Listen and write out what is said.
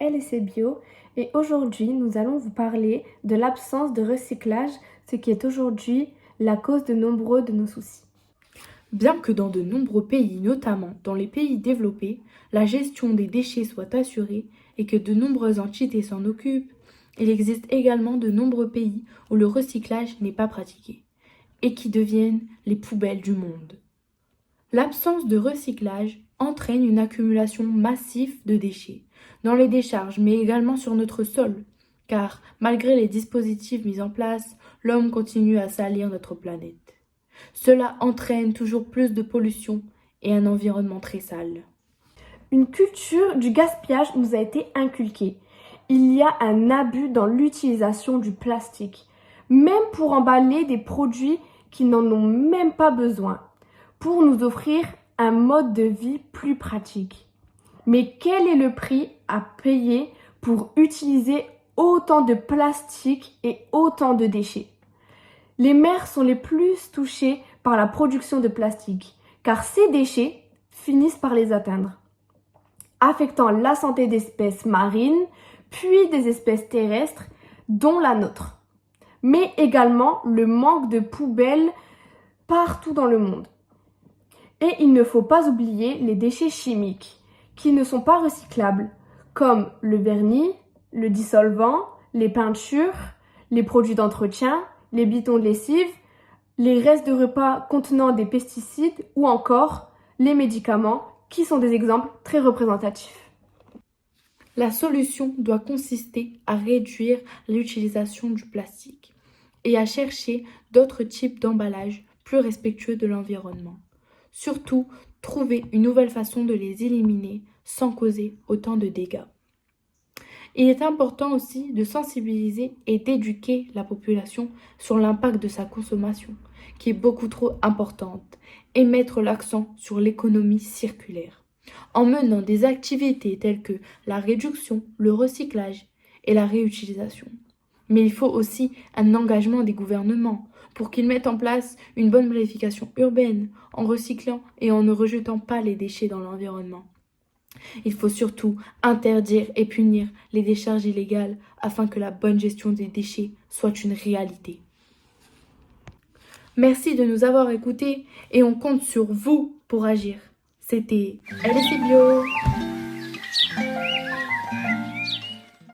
LSC Bio et aujourd'hui nous allons vous parler de l'absence de recyclage, ce qui est aujourd'hui la cause de nombreux de nos soucis. Bien que dans de nombreux pays, notamment dans les pays développés, la gestion des déchets soit assurée et que de nombreuses entités s'en occupent, il existe également de nombreux pays où le recyclage n'est pas pratiqué et qui deviennent les poubelles du monde. L'absence de recyclage entraîne une accumulation massive de déchets dans les décharges, mais également sur notre sol, car malgré les dispositifs mis en place, l'homme continue à salir notre planète. Cela entraîne toujours plus de pollution et un environnement très sale. Une culture du gaspillage nous a été inculquée. Il y a un abus dans l'utilisation du plastique, même pour emballer des produits qui n'en ont même pas besoin, pour nous offrir un mode de vie plus pratique. Mais quel est le prix à payer pour utiliser autant de plastique et autant de déchets? Les mers sont les plus touchées par la production de plastique, car ces déchets finissent par les atteindre, affectant la santé des espèces marines, puis des espèces terrestres, dont la nôtre, mais également le manque de poubelles partout dans le monde. Et il ne faut pas oublier les déchets chimiques, qui ne sont pas recyclables, comme le vernis, le dissolvant, les peintures, les produits d'entretien, les bidons de lessive, les restes de repas contenant des pesticides ou encore les médicaments, qui sont des exemples très représentatifs. La solution doit consister à réduire l'utilisation du plastique et à chercher d'autres types d'emballages plus respectueux de l'environnement. Surtout, trouver une nouvelle façon de les éliminer sans causer autant de dégâts. Il est important aussi de sensibiliser et d'éduquer la population sur l'impact de sa consommation, qui est beaucoup trop importante, et mettre l'accent sur l'économie circulaire, en menant des activités telles que la réduction, le recyclage et la réutilisation. Mais il faut aussi un engagement des gouvernements pour qu'ils mettent en place une bonne planification urbaine en recyclant et en ne rejetant pas les déchets dans l'environnement. Il faut surtout interdire et punir les décharges illégales afin que la bonne gestion des déchets soit une réalité. Merci de nous avoir écoutés et on compte sur vous pour agir. C'était LSC Bio.